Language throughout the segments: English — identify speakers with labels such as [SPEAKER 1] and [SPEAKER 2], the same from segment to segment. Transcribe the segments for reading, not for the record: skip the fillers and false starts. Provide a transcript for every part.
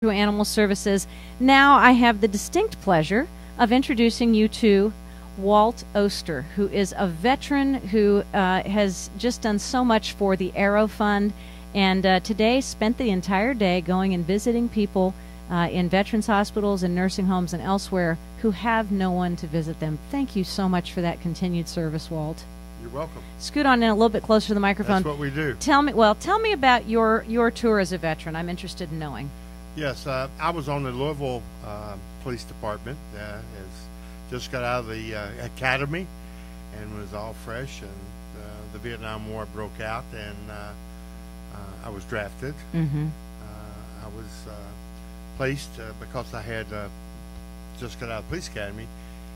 [SPEAKER 1] to Animal Services. Now I have the distinct pleasure of introducing you to Walt Oster, who is a veteran who has just done so much for the Arrow Fund, and today spent the entire day going and visiting people in veterans hospitals and nursing homes and elsewhere who have no one to visit them. Thank you so much for that continued service, Walt.
[SPEAKER 2] You're welcome.
[SPEAKER 1] Scoot on in a little bit closer to the microphone.
[SPEAKER 2] That's what we do.
[SPEAKER 1] Tell me about your tour as a veteran. I'm interested in knowing.
[SPEAKER 2] Yes, I was on the Louisville Police Department. Just got out of the academy and was all fresh. And the Vietnam War broke out, and I was drafted.
[SPEAKER 1] Mm-hmm.
[SPEAKER 2] I was placed because I had just got out of the police academy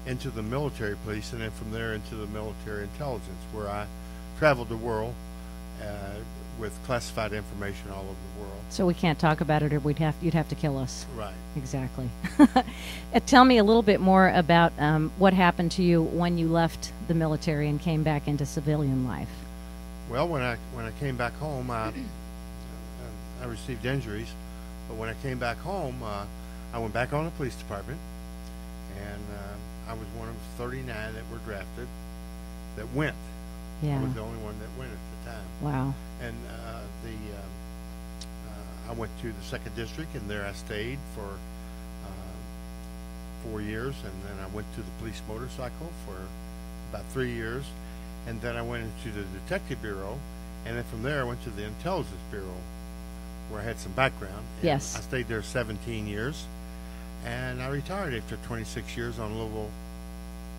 [SPEAKER 2] into the military police, and then from there into the military intelligence, where I traveled the world with classified information all over the world.
[SPEAKER 1] So we can't talk about it, or you'd have to kill us.
[SPEAKER 2] Right.
[SPEAKER 1] Exactly. Tell me a little bit more about what happened to you when you left the military and came back into civilian life.
[SPEAKER 2] Well, when I came back home, I received injuries, but when I came back home, I went back on the police department, and I was one of 39 that were drafted that went.
[SPEAKER 1] Yeah.
[SPEAKER 2] I was the only one that went at the time.
[SPEAKER 1] Wow.
[SPEAKER 2] And I went to the 2nd District, and there I stayed for 4 years, and then I went to the police motorcycle for about 3 years, and then I went into the Detective Bureau, and then from there I went to the Intelligence Bureau, where I had some background. And
[SPEAKER 1] yes.
[SPEAKER 2] I stayed there 17 years, and I retired after 26 years on Louisville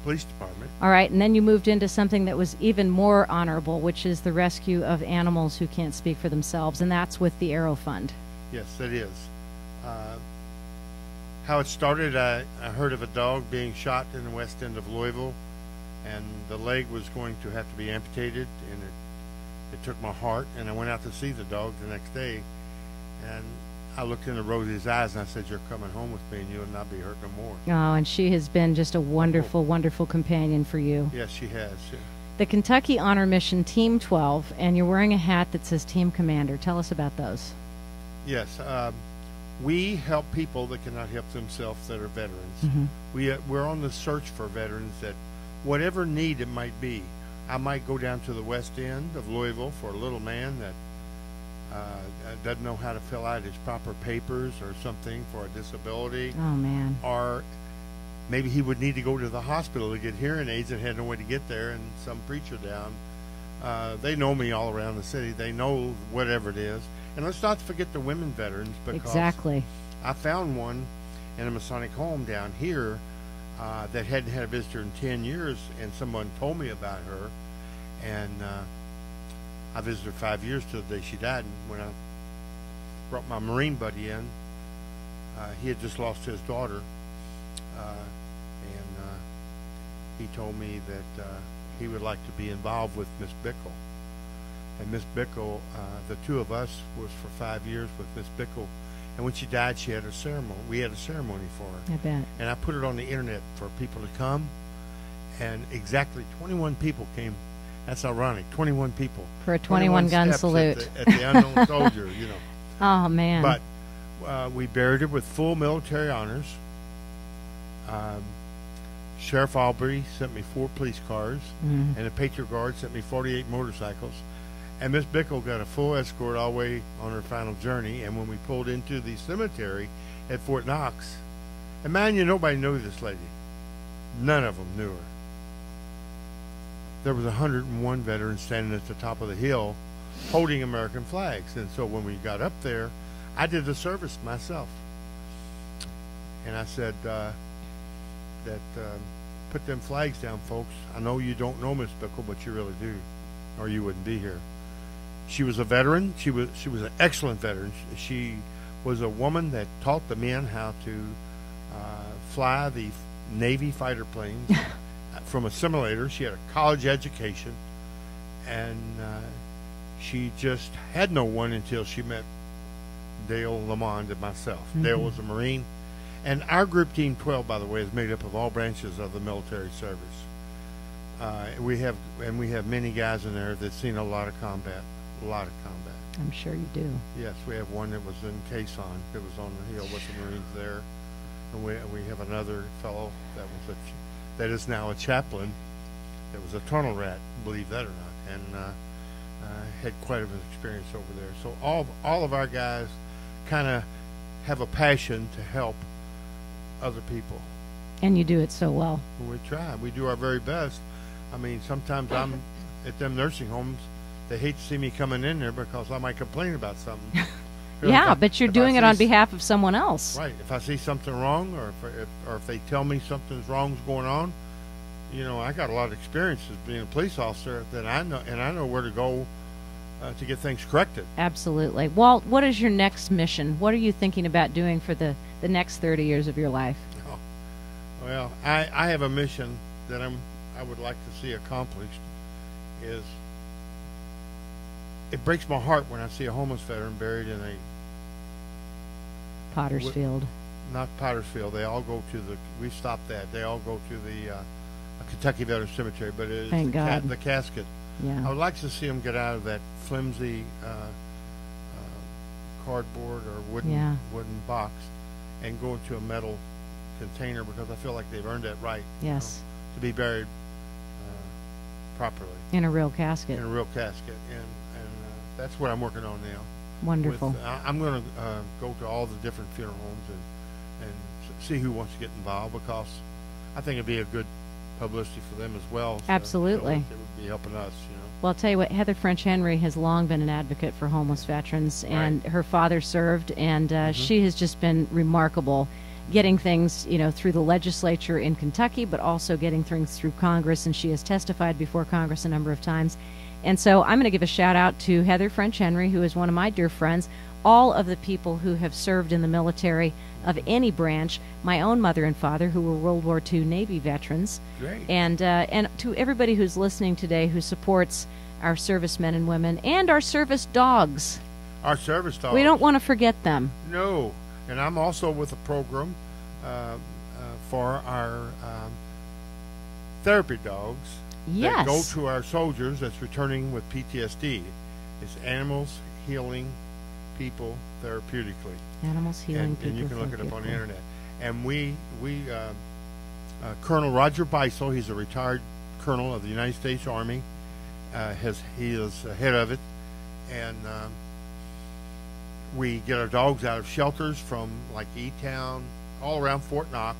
[SPEAKER 2] Police Department.
[SPEAKER 1] All right, and then you moved into something that was even more honorable, which is the rescue of animals who can't speak for themselves, and that's with the Arrow Fund.
[SPEAKER 2] Yes, it is. How it started, I heard of a dog being shot in the west end of Louisville, and the leg was going to have to be amputated, and it took my heart, and I went out to see the dog the next day, and I looked into Rosie's eyes, and I said, "You're coming home with me, and you'll not be hurt no more."
[SPEAKER 1] Oh, and she has been just a wonderful, wonderful companion for you.
[SPEAKER 2] Yes, she has. Yeah.
[SPEAKER 1] The Kentucky Honor Mission Team 12, and you're wearing a hat that says Team Commander. Tell us about those.
[SPEAKER 2] Yes, we help people that cannot help themselves that are veterans.
[SPEAKER 1] Mm-hmm.
[SPEAKER 2] We're on the search for veterans that, whatever need it might be, I might go down to the west end of Louisville for a little man that doesn't know how to fill out his proper papers or something for a disability.
[SPEAKER 1] Oh, man.
[SPEAKER 2] Or maybe he would need to go to the hospital to get hearing aids and had no way to get there, and some preacher down. They know me all around the city. They know whatever it is. And let's not forget the women veterans, because
[SPEAKER 1] exactly.
[SPEAKER 2] I found one in a Masonic home down here that hadn't had a visitor in 10 years, and someone told me about her, and I visited her 5 years to the day she died. And when I brought my Marine buddy in, he had just lost his daughter, and he told me that he would like to be involved with Miss Bickle. And Miss Bickle, the two of us was for 5 years with Miss Bickle, and when she died, she had a ceremony. We had a ceremony for her.
[SPEAKER 1] I bet.
[SPEAKER 2] And I put it on the internet for people to come, and exactly 21 people came. That's ironic. 21 people
[SPEAKER 1] for a 21-gun salute
[SPEAKER 2] at the unknown soldier. You know.
[SPEAKER 1] Oh, man.
[SPEAKER 2] But we buried her with full military honors. Sheriff Aubrey sent me 4 police cars,
[SPEAKER 1] mm-hmm.
[SPEAKER 2] and the Patriot Guard sent me 48 motorcycles. And Miss Bickle got a full escort all the way on her final journey. And when we pulled into the cemetery at Fort Knox, and man, nobody knew this lady. None of them knew her. There was 101 veterans standing at the top of the hill holding American flags. And so when we got up there, I did the service myself. And I said put them flags down, folks. I know you don't know Miss Bickle, but you really do, or you wouldn't be here. She was a veteran. She was an excellent veteran. She was a woman that taught the men how to fly the Navy fighter planes from a simulator. She had a college education, and she just had no one until she met Dale Lamond and myself. Mm-hmm. Dale was a Marine, and our group Team 12, by the way, is made up of all branches of the military service. We have many guys in there that's seen a lot of combat.
[SPEAKER 1] I'm sure you do.
[SPEAKER 2] Yes, we have one that was in Quezon, that was on the hill with the Marines there. And we have another fellow that was that is now a chaplain, that was a tunnel rat, believe that or not, and had quite an experience over there. So all of our guys kind of have a passion to help other people.
[SPEAKER 1] And you do it so well.
[SPEAKER 2] We try. We do our very best. I mean, sometimes I'm at them nursing homes. They hate to see me coming in there because I might complain about something.
[SPEAKER 1] Yeah, but you're doing it on behalf of someone else.
[SPEAKER 2] Right. If I see something wrong, or if they tell me something's wrong's going on, you know, I got a lot of experience as being a police officer that I know where to go to get things corrected.
[SPEAKER 1] Absolutely. Walt, what is your next mission? What are you thinking about doing for the next 30 years of your life?
[SPEAKER 2] Oh, well, I have a mission that I would like to see accomplished. Is it breaks my heart when I see a homeless veteran buried in a
[SPEAKER 1] Pottersfield.
[SPEAKER 2] Not Pottersfield. They all go to we stopped that. They all go to the Kentucky Veterans Cemetery, but it is
[SPEAKER 1] Thank God.
[SPEAKER 2] The casket.
[SPEAKER 1] Yeah.
[SPEAKER 2] I would like to see them get out of that flimsy cardboard or wooden box and go into a metal container, because I feel like they've earned that right.
[SPEAKER 1] Yes.
[SPEAKER 2] To be buried properly.
[SPEAKER 1] In a real casket.
[SPEAKER 2] In a real casket, and that's what I'm working on now.
[SPEAKER 1] Wonderful.
[SPEAKER 2] I'm going to go to all the different funeral homes and see who wants to get involved, because I think it'd be a good publicity for them as well.
[SPEAKER 1] Absolutely.
[SPEAKER 2] So it would be helping us, you know.
[SPEAKER 1] Well, I'll tell you what, Heather French Henry has long been an advocate for homeless veterans, and her father served, and she has just been remarkable, getting things, you know, through the legislature in Kentucky, but also getting things through Congress, and she has testified before Congress a number of times. And so I'm going to give a shout out to Heather French Henry, who is one of my dear friends, all of the people who have served in the military of any branch, my own mother and father, who were World War II Navy veterans.
[SPEAKER 2] Great.
[SPEAKER 1] And to everybody who's listening today who supports our servicemen and women and our service dogs.
[SPEAKER 2] Our service dogs.
[SPEAKER 1] We don't want to forget them.
[SPEAKER 2] No. And I'm also with a program for our therapy dogs.
[SPEAKER 1] Yes.
[SPEAKER 2] That go to our soldiers that's returning with PTSD. It's Animals Healing People Therapeutically.
[SPEAKER 1] Animals Healing People.
[SPEAKER 2] And you can look it up on the internet. And we Colonel Roger Beisel, he's a retired colonel of the United States Army. He is head of it. And we get our dogs out of shelters from like E-Town, all around Fort Knox.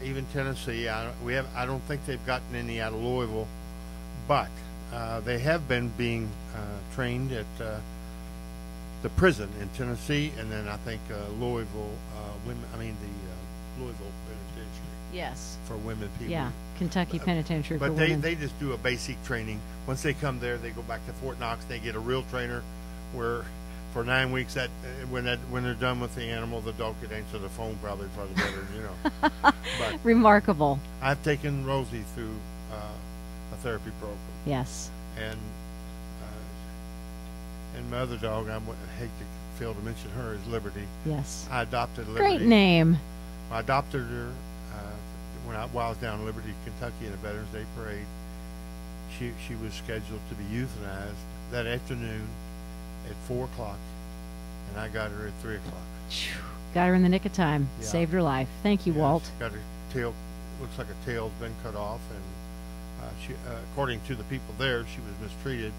[SPEAKER 2] Even Tennessee. I don't think they've gotten any out of Louisville, but they have been being trained at the prison in Tennessee, and then I think Louisville women. I mean the Louisville Penitentiary.
[SPEAKER 1] Yes.
[SPEAKER 2] For women people.
[SPEAKER 1] Yeah, Kentucky Penitentiary for
[SPEAKER 2] women.
[SPEAKER 1] women.
[SPEAKER 2] But they just do a basic training. Once they come there, they go back to Fort Knox. They get a real trainer, where for 9 weeks, when they're done with the animal, the dog could answer the phone probably for the veteran, you know. But
[SPEAKER 1] remarkable.
[SPEAKER 2] I've taken Rosie through a therapy program.
[SPEAKER 1] Yes.
[SPEAKER 2] And my other dog, I hate to fail to mention her, is Liberty.
[SPEAKER 1] Yes.
[SPEAKER 2] I adopted Liberty.
[SPEAKER 1] Great name.
[SPEAKER 2] I adopted her while I was down in Liberty, Kentucky, in a Veterans Day parade. She was scheduled to be euthanized that afternoon at 4 o'clock, and I got her at 3 o'clock.
[SPEAKER 1] Got her in the nick of time.
[SPEAKER 2] Yeah.
[SPEAKER 1] Saved her life. Thank you, Walt.
[SPEAKER 2] Got her tail, looks like her tail's been cut off, and she, according to the people there, she was mistreated,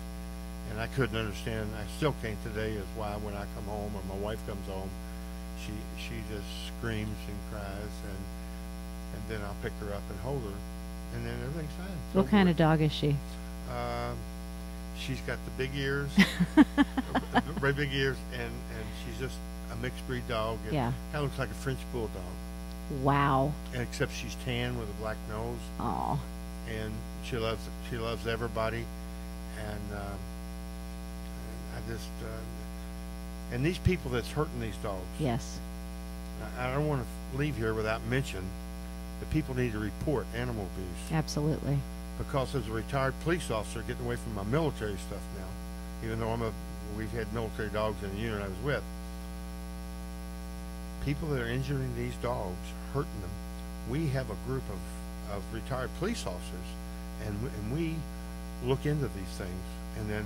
[SPEAKER 2] and I couldn't understand. I still can't today is why when I come home or my wife comes home, she just screams and cries, and then I'll pick her up and hold her, and then everything's fine.
[SPEAKER 1] What kind of dog is she?
[SPEAKER 2] She's got the big ears, very big ears, and she's just a mixed breed dog. It
[SPEAKER 1] Yeah.
[SPEAKER 2] kind of looks like a French bulldog.
[SPEAKER 1] Wow.
[SPEAKER 2] And except she's tan with a black nose.
[SPEAKER 1] Oh.
[SPEAKER 2] And she loves everybody, and I just and these people that's hurting these dogs.
[SPEAKER 1] Yes.
[SPEAKER 2] I don't want to leave here without mention that people need to report animal abuse.
[SPEAKER 1] Absolutely.
[SPEAKER 2] Because as a retired police officer, getting away from my military stuff now, even though we've had military dogs in the unit I was with, people that are injuring these dogs, hurting them, we have a group of retired police officers, and we look into these things, and then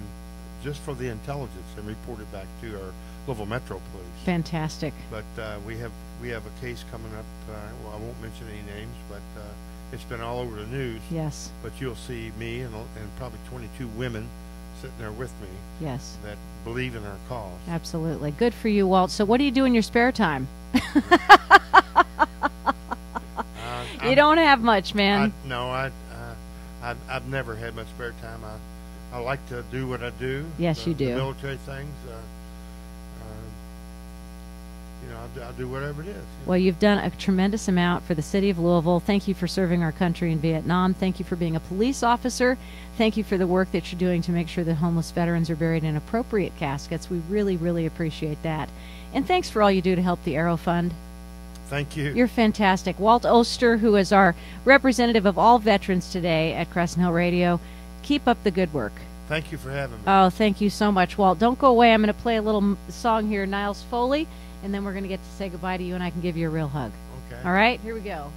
[SPEAKER 2] just for the intelligence and report it back to our Louisville Metro Police.
[SPEAKER 1] Fantastic.
[SPEAKER 2] But we have a case coming up. Well, I won't mention any names, but it's been all over the news.
[SPEAKER 1] Yes.
[SPEAKER 2] But you'll see me and probably 22 women sitting there with me.
[SPEAKER 1] Yes.
[SPEAKER 2] That believe in our cause.
[SPEAKER 1] Absolutely. Good for you, Walt. So what do you do in your spare time? You don't have much, man.
[SPEAKER 2] I've never had much spare time. I like to do what I do.
[SPEAKER 1] Yes, you do.
[SPEAKER 2] The military things. I'll do whatever it is.
[SPEAKER 1] Well, you've done a tremendous amount for the city of Louisville. Thank you for serving our country in Vietnam. Thank you for being a police officer. Thank you for the work that you're doing to make sure that homeless veterans are buried in appropriate caskets. We really, really appreciate that. And thanks for all you do to help the Arrow Fund.
[SPEAKER 2] Thank you.
[SPEAKER 1] You're fantastic. Walt Oster, who is our representative of all veterans today at Crescent Hill Radio, keep up the good work.
[SPEAKER 2] Thank you for having me.
[SPEAKER 1] Oh, thank you so much, Walt. Don't go away. I'm going to play a little song here, Niles Foley, and then we're going to get to say goodbye to you, and I can give you a real hug.
[SPEAKER 2] Okay.
[SPEAKER 1] All right, here we go.